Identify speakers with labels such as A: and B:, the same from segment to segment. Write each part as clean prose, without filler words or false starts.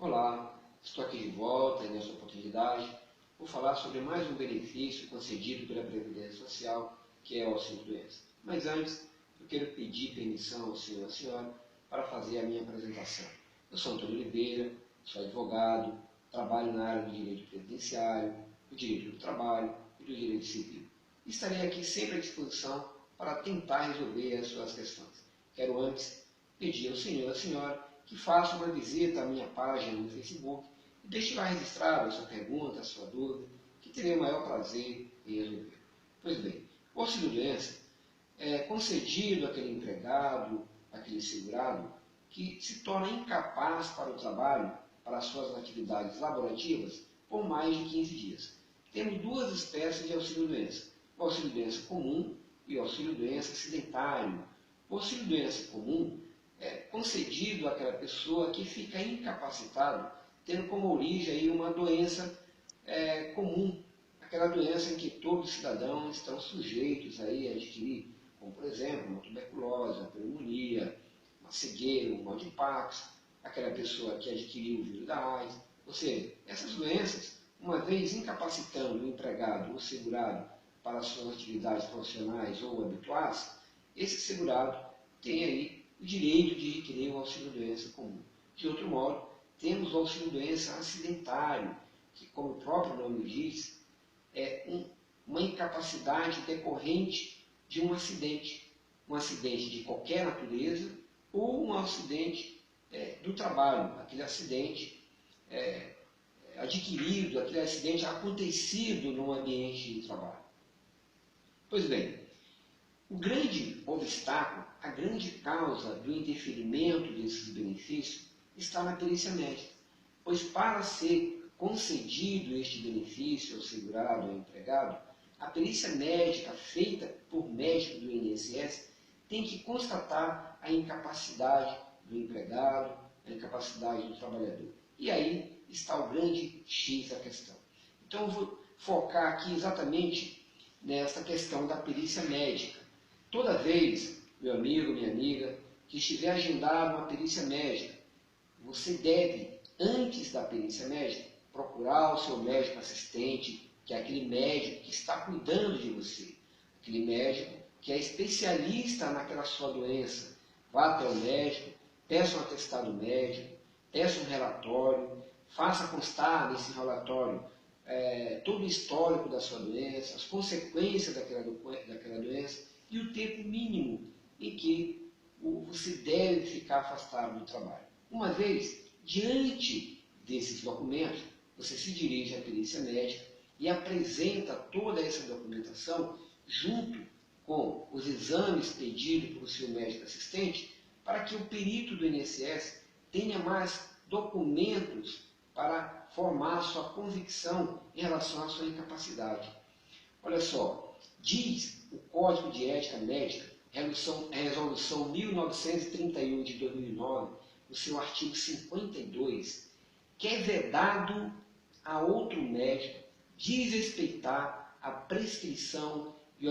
A: Olá, estou aqui de volta e nessa oportunidade vou falar sobre mais um benefício concedido pela Previdência Social, que é o auxílio-doença. Mas antes, eu quero pedir permissão ao senhor e à senhora para fazer a minha apresentação. Eu sou Antônio Oliveira, sou advogado, trabalho na área do direito previdenciário, do direito do trabalho e do direito civil. Estarei aqui sempre à disposição para tentar resolver as suas questões. Quero antes pedir ao senhor e à senhora que faça uma visita à minha página no Facebook e deixe lá registrada a sua pergunta, a sua dúvida, que terei o maior prazer em resolver. Pois bem, o auxílio-doença é concedido àquele empregado, àquele segurado, que se torna incapaz para o trabalho, para as suas atividades laborativas, por mais de 15 dias. Temos duas espécies de auxílio-doença: o auxílio-doença comum e o auxílio-doença acidentário. O auxílio-doença comum é concedido àquela pessoa que fica incapacitada, tendo como origem aí uma doença comum, aquela doença em que todos os cidadãos estão sujeitos aí a adquirir, como por exemplo, uma tuberculose, uma pneumonia, uma cegueira, um mal de Parkinson, aquela pessoa que adquiriu o vírus da AIDS. Ou seja, essas doenças, uma vez incapacitando o empregado ou segurado para as suas atividades profissionais ou habituais, esse segurado tem aí o direito de adquirir o auxílio-doença comum. De outro modo, temos o auxílio-doença acidentário, que, como o próprio nome diz, é uma incapacidade decorrente de um acidente de qualquer natureza ou um acidente do trabalho, aquele acidente adquirido, aquele acidente acontecido no ambiente de trabalho. Pois bem, o grande obstáculo, a grande causa do indeferimento desses benefícios está na perícia médica, pois para ser concedido este benefício ao segurado ou ao empregado, a perícia médica feita por médico do INSS tem que constatar a incapacidade do empregado, a incapacidade do trabalhador. E aí está o grande X da questão. Então eu vou focar aqui exatamente nessa questão da perícia médica. Toda vez, meu amigo, minha amiga, que estiver agendado uma perícia médica, você deve, antes da perícia médica, procurar o seu médico assistente, que é aquele médico que está cuidando de você, aquele médico que é especialista naquela sua doença. Vá até o médico, peça um atestado médico, peça um relatório, faça constar nesse relatório todo o histórico da sua doença, as consequências daquela doença e o tempo mínimo em que você deve ficar afastado do trabalho. Uma vez, diante desses documentos, você se dirige à perícia médica e apresenta toda essa documentação junto com os exames pedidos pelo seu médico assistente, para que o perito do INSS tenha mais documentos para formar sua convicção em relação à sua incapacidade. Olha só, diz o Código de Ética Médica, Resolução 1931 de 2009, no seu artigo 52, que é vedado a outro médico desrespeitar a prescrição e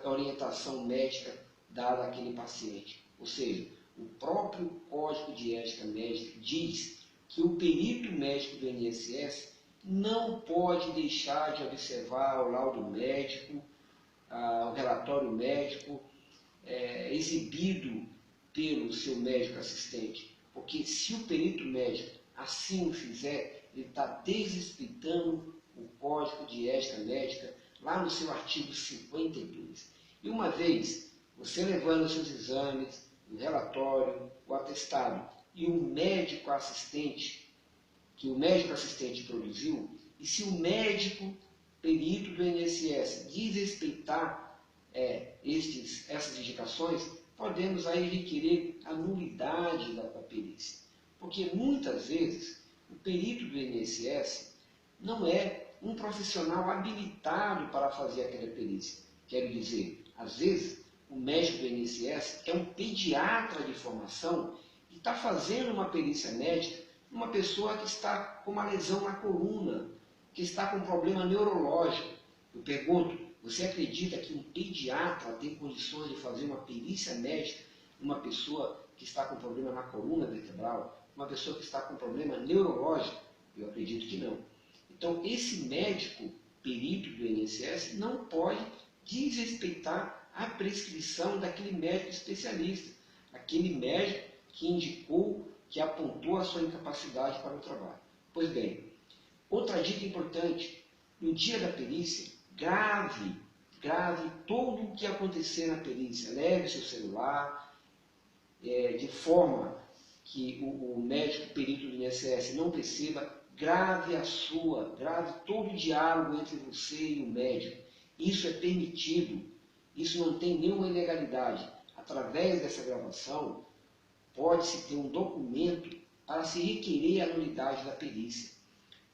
A: orientação médica dada àquele paciente. Ou seja, o próprio Código de Ética Médica diz que o perito médico do INSS não pode deixar de observar o laudo médico, o relatório médico exibido pelo seu médico assistente, porque se o perito médico assim o fizer, ele está desrespeitando o Código de Ética Médica lá no seu artigo 52. E uma vez você levando os seus exames, o relatório, o atestado e o médico assistente, que o médico assistente produziu, e se o médico perito do INSS desrespeitar essas indicações, podemos aí requerer a nulidade da perícia. Porque muitas vezes o perito do INSS não é um profissional habilitado para fazer aquela perícia. Quero dizer, às vezes o médico do INSS é um pediatra de formação e está fazendo uma perícia médica numa pessoa que está com uma lesão na coluna, que está com um problema neurológico. Eu pergunto, você acredita que um pediatra tem condições de fazer uma perícia médica numa pessoa que está com problema na coluna vertebral? uma pessoa que está com problema neurológico? Eu acredito que não. Então, esse médico perito do INSS não pode desrespeitar a prescrição daquele médico especialista, aquele médico que indicou, que apontou a sua incapacidade para o trabalho. Pois bem, outra dica importante, no dia da perícia, grave todo o que acontecer na perícia, leve seu celular, de forma que o médico perito do INSS não perceba, grave todo o diálogo entre você e o médico. Isso é permitido, isso não tem nenhuma ilegalidade. Através dessa gravação, pode-se ter um documento para se requerer a nulidade da perícia.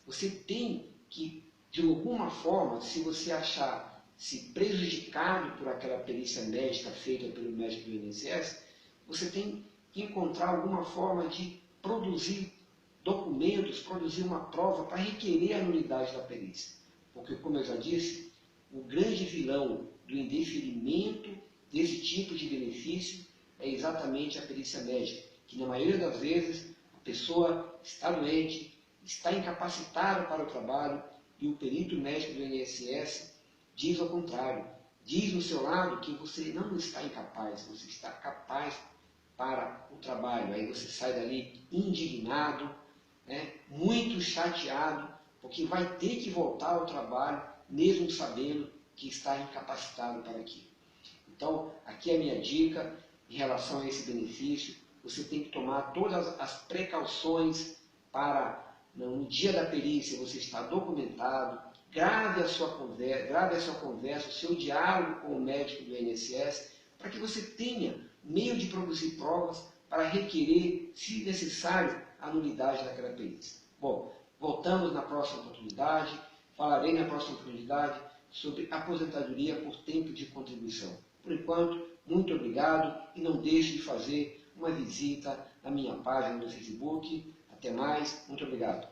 A: Você tem que, de alguma forma, se você achar-se prejudicado por aquela perícia médica feita pelo médico do INSS, você tem que encontrar alguma forma de produzir documentos, produzir uma prova para requerer a nulidade da perícia. Porque, como eu já disse, o grande vilão do indeferimento desse tipo de benefício é exatamente a perícia médica, que na maioria das vezes a pessoa está doente, está incapacitada para o trabalho e o perito médico do INSS diz ao contrário, diz no seu lado que você não está incapaz, você está capaz para o trabalho. Aí você sai dali indignado, muito chateado, porque vai ter que voltar ao trabalho, mesmo sabendo que está incapacitado para aquilo. Então, aqui é a minha dica em relação a esse benefício. Você tem que tomar todas as precauções para, no dia da perícia, você estar documentado, grave a sua conversa, o seu diálogo com o médico do INSS, para que você tenha meio de produzir provas para requerer, se necessário, a nulidade daquela perícia. Bom, voltamos na próxima oportunidade, falarei na próxima oportunidade sobre aposentadoria por tempo de contribuição. Por enquanto, muito obrigado e não deixe de fazer uma visita à minha página no Facebook. Até mais, muito obrigado.